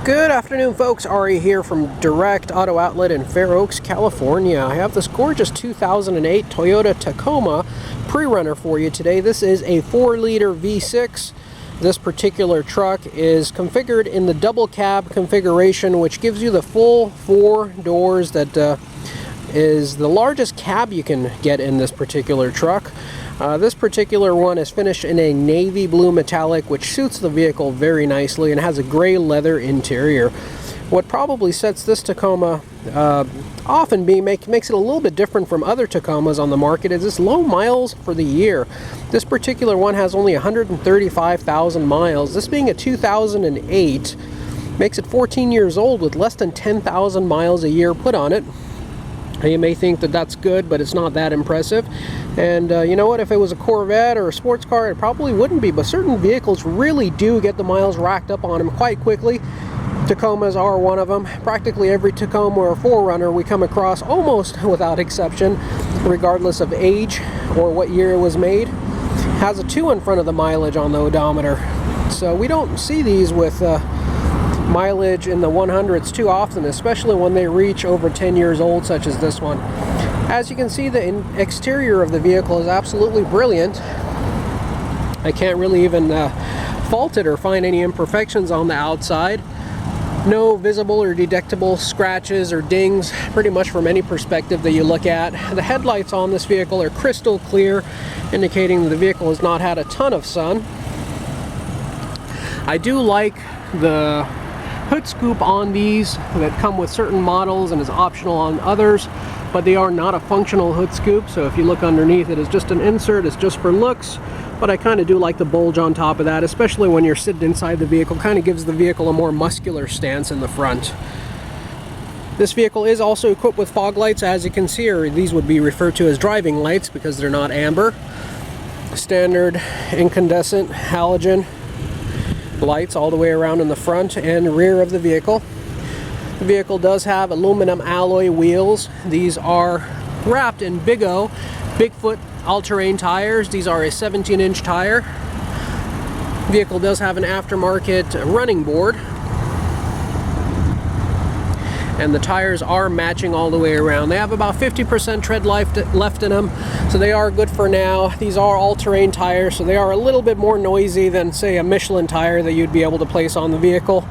Good afternoon, folks. Ari here from Direct Auto Outlet in Fair Oaks, California. I have this gorgeous 2008 Toyota Tacoma PreRunner for you today. This is a 4-liter V6. This particular truck is configured in the double cab configuration, which gives you the full 4 doors. That is the largest cab you can get in this particular truck. This particular one is finished in a navy blue metallic, which suits the vehicle very nicely, and has a gray leather interior. What probably sets this Tacoma makes it a little bit different from other Tacomas on the market is its low miles for the year. This particular one has only 135,000 miles. This being a 2008 makes it 14 years old with less than 10,000 miles a year put on it. You may think that that's good, but it's not that impressive. And you know what, if it was a Corvette or a sports car, it probably wouldn't be, but certain vehicles really do get the miles racked up on them quite quickly. Tacomas are one of them. Practically every Tacoma or 4Runner we come across, almost without exception, regardless of age or what year it was made, has a 2 in front of the mileage on the odometer. So we don't see these with mileage in the 100s too often, especially when they reach over 10 years old, such as this one. As you can see, the exterior of the vehicle is absolutely brilliant. I can't really even fault it or find any imperfections on the outside. No visible or detectable scratches or dings, pretty much from any perspective that you look at. The headlights on this vehicle are crystal clear, indicating that the vehicle has not had a ton of sun. I do like the hood scoop on these that come with certain models and is optional on others, but they are not a functional hood scoop. So if you look underneath, it is just an insert. It's just for looks, but I kind of do like the bulge on top of that, especially when you're sitting inside the vehicle. Kind of gives the vehicle a more muscular stance in the front. This vehicle is also equipped with fog lights, as you can see, or these would be referred to as driving lights because they're not amber. Standard incandescent halogen lights all the way around in the front and rear of the vehicle. The vehicle does have aluminum alloy wheels. These are wrapped in Big O, Bigfoot all-terrain tires. These are a 17-inch tire. The vehicle does have an aftermarket running board, and the tires are matching all the way around. They have about 50% tread left in them, so they are good for now. These are all-terrain tires, so they are a little bit more noisy than, say, a Michelin tire that you'd be able to place on the vehicle.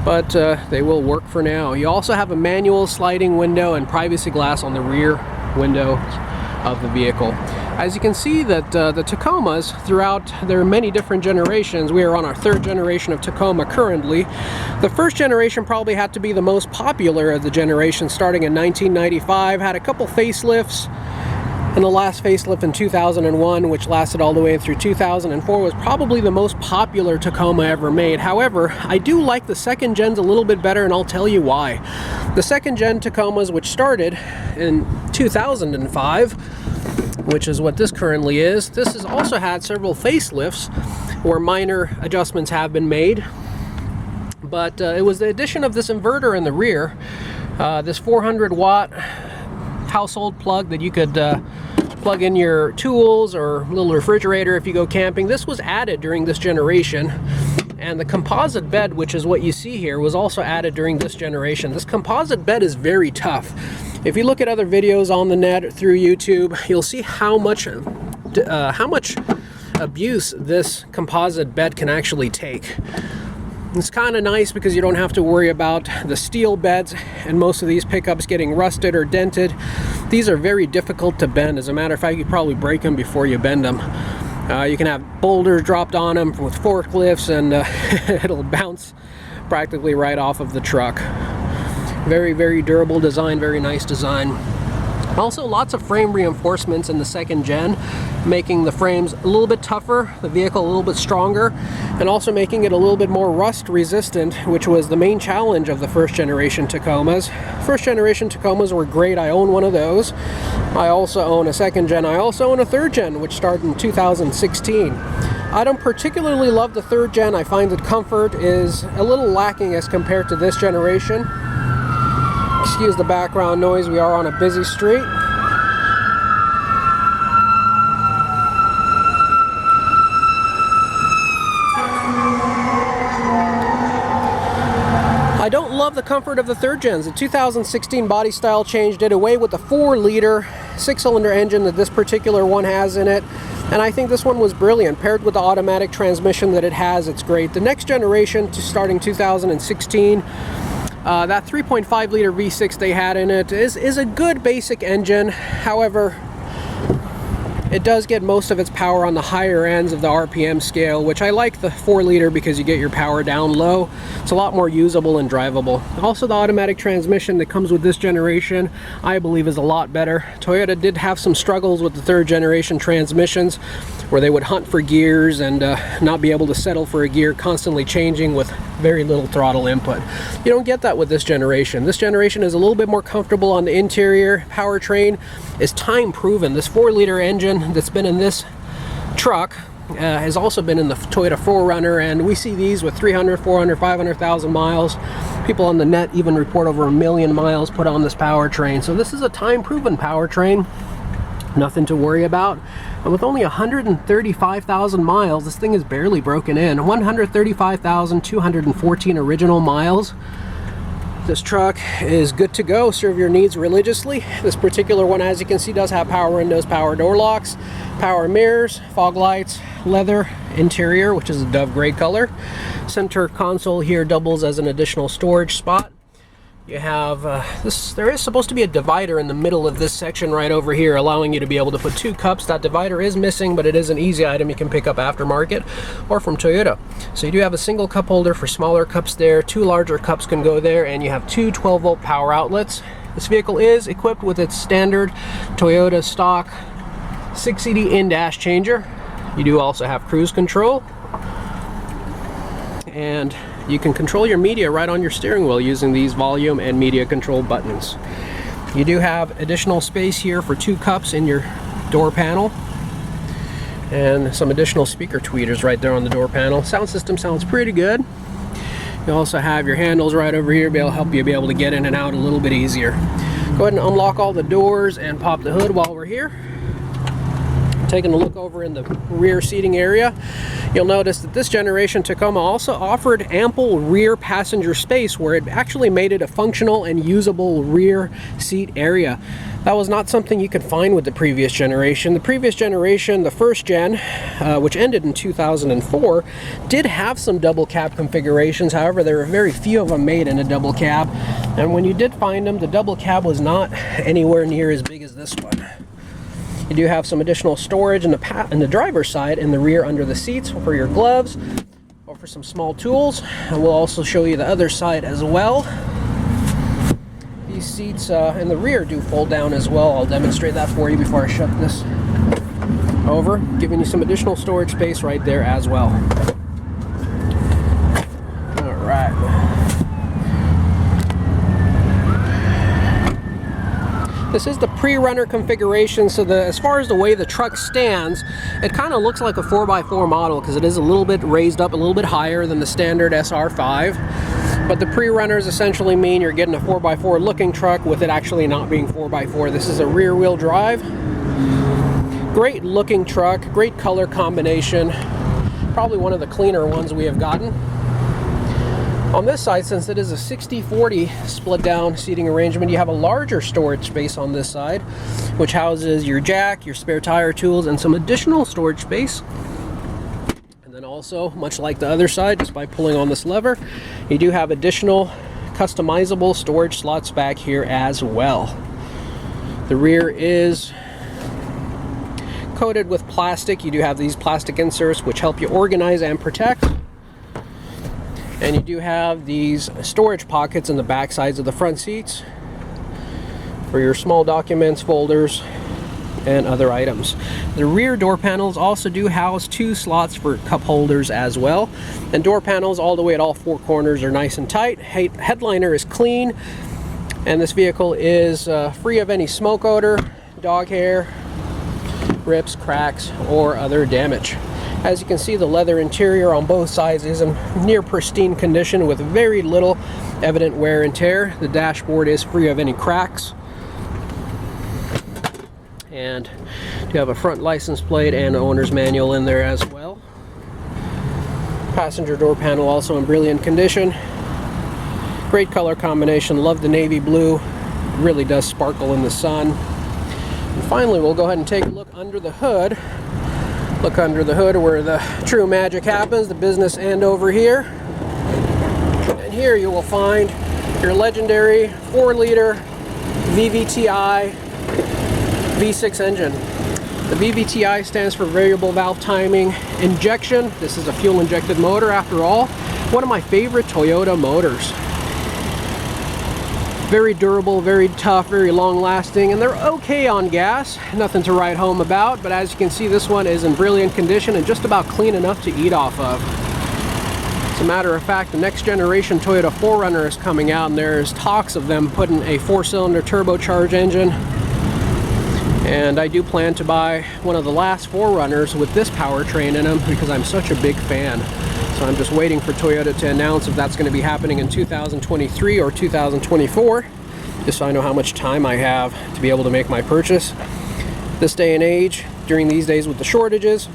But they will work for now. You also have a manual sliding window and privacy glass on the rear window of the vehicle. As you can see, that the Tacomas, throughout their many different generations, we are on our 3rd generation of Tacoma currently. The 1st generation probably had to be the most popular of the generation, starting in 1995, had a couple facelifts, and the last facelift in 2001, which lasted all the way through 2004, was probably the most popular Tacoma ever made. However, I do like the 2nd gens a little bit better, and I'll tell you why. The 2nd gen Tacomas, which started in 2005, which is what this currently is. This has also had several facelifts where minor adjustments have been made, but it was the addition of this inverter in the rear, this 400-watt household plug that you could plug in your tools or little refrigerator if you go camping. This was added during this generation. And the composite bed, which is what you see here, was also added during this generation. This composite bed is very tough. If you look at other videos on the net through YouTube, you'll see how much abuse this composite bed can actually take. It's kind of nice because you don't have to worry about the steel beds and most of these pickups getting rusted or dented. These are very difficult to bend. As a matter of fact, you probably break them before you bend them. You can have boulders dropped on them with forklifts, and it'll bounce practically right off of the truck. Very, very durable design, very nice design. Also, lots of frame reinforcements in the 2nd gen, making the frames a little bit tougher, the vehicle a little bit stronger, and also making it a little bit more rust resistant, which was the main challenge of the 1st generation Tacomas. 1st generation Tacomas were great. I own one of those. I also own a 2nd gen. I also own a 3rd gen, which started in 2016. I don't particularly love the 3rd gen. I find that comfort is a little lacking as compared to this generation. Excuse the background noise, we are on a busy street. I don't love the comfort of the third gens. The 2016 body style change did away with the 4-liter 6-cylinder engine that this particular one has in it, and I think this one was brilliant. Paired with the automatic transmission that it has, it's great. The next generation, starting 2016, that 3.5 liter V6 they had in it is a good basic engine. However, it does get most of its power on the higher ends of the RPM scale, which I like the 4-liter because you get your power down low. It's a lot more usable and drivable. Also, the automatic transmission that comes with this generation, I believe, is a lot better. Toyota did have some struggles with the 3rd generation transmissions, where they would hunt for gears and not be able to settle for a gear, constantly changing with very little throttle input. You don't get that with this generation. This generation is a little bit more comfortable on the interior. Powertrain is time proven. This 4-liter engine that's been in this truck has also been in the Toyota 4Runner, and we see these with 300, 400, 500,000 miles. People on the net even report over 1 million miles put on this powertrain. So this is a time proven powertrain. Nothing to worry about. And with only 135,000 miles, this thing is barely broken in. 135,214 original miles. This truck is good to go, serve your needs religiously. This particular one, as you can see, does have power windows, power door locks, power mirrors, fog lights, leather interior, which is a dove gray color. Center console here doubles as an additional storage spot. You have there is supposed to be a divider in the middle of this section right over here, allowing you to be able to put 2 cups. That divider is missing, but it is an easy item you can pick up aftermarket or from Toyota. So you do have a single cup holder for smaller cups there, 2 larger cups can go there, and you have 2 12-volt power outlets. This vehicle is equipped with its standard Toyota stock 6CD in-dash changer. You do also have cruise control, and you can control your media right on your steering wheel using these volume and media control buttons. You do have additional space here for 2 cups in your door panel, and some additional speaker tweeters right there on the door panel. Sound system sounds pretty good. You also have your handles right over here, to help you be able to get in and out a little bit easier. Go ahead and unlock all the doors and pop the hood while we're here. Taking a look over in the rear seating area, you'll notice that this generation Tacoma also offered ample rear passenger space, where it actually made it a functional and usable rear seat area. That was not something you could find with the previous generation. The previous generation, the 1st gen, which ended in 2004, did have some double cab configurations. However, there were very few of them made in a double cab, and when you did find them, the double cab was not anywhere near as big as this one. You do have some additional storage in the driver's side in the rear under the seats for your gloves or for some small tools. And we'll also show you the other side as well. These seats in the rear do fold down as well. I'll demonstrate that for you before I shut this over, giving you some additional storage space right there as well. All right. This is the PreRunner configuration, so as far as the way the truck stands, it kind of looks like a 4x4 model because it is a little bit raised up, a little bit higher than the standard SR5. But the PreRunners essentially mean you're getting a 4x4 looking truck with it actually not being 4x4. This is a rear wheel drive. Great looking truck, great color combination. Probably one of the cleaner ones we have gotten. On this side, since it is a 60-40 split down seating arrangement, you have a larger storage space on this side, which houses your jack, your spare tire tools, and some additional storage space. And then also, much like the other side, just by pulling on this lever, you do have additional customizable storage slots back here as well. The rear is coated with plastic. You do have these plastic inserts which help you organize and protect. And you do have these storage pockets in the back sides of the front seats for your small documents, folders, and other items. The rear door panels also do house 2 slots for cup holders as well. And door panels all the way at all 4 corners are nice and tight. Headliner is clean, and this vehicle is free of any smoke odor, dog hair, rips, cracks, or other damage. As you can see, the leather interior on both sides is in near pristine condition with very little evident wear and tear. The dashboard is free of any cracks. And you have a front license plate and owner's manual in there as well. Passenger door panel also in brilliant condition. Great color combination. Love the navy blue. It really does sparkle in the sun. And finally, we'll go ahead and take a look under the hood. Look under the hood where the true magic happens, the business end over here. And here you will find your legendary 4-liter VVTi V6 engine. The VVTi stands for variable valve timing injection. This is a fuel injected motor after all. One of my favorite Toyota motors. Very durable, very tough, very long lasting, and they're okay on gas. Nothing to write home about, but as you can see, this one is in brilliant condition and just about clean enough to eat off of. As a matter of fact, the next generation Toyota 4Runner is coming out, and there's talks of them putting a 4-cylinder turbocharged engine. And I do plan to buy one of the last 4Runners with this powertrain in them because I'm such a big fan. So I'm just waiting for Toyota to announce if that's going to be happening in 2023 or 2024, just so I know how much time I have to be able to make my purchase. This day and age, during these days with the shortages,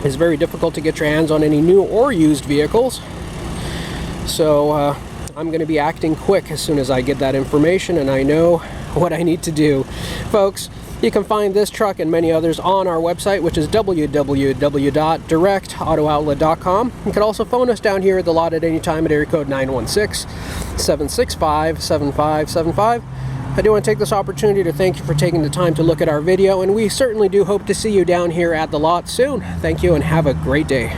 it's very difficult to get your hands on any new or used vehicles. So I'm going to be acting quick as soon as I get that information and I know what I need to do. Folks, you can find this truck and many others on our website, which is www.directauto.com. You can also phone us down here at the lot at any time at area code 916-765-7575. I do want to take this opportunity to thank you for taking the time to look at our video, and we certainly do hope to see you down here at the lot soon. Thank you and have a great day.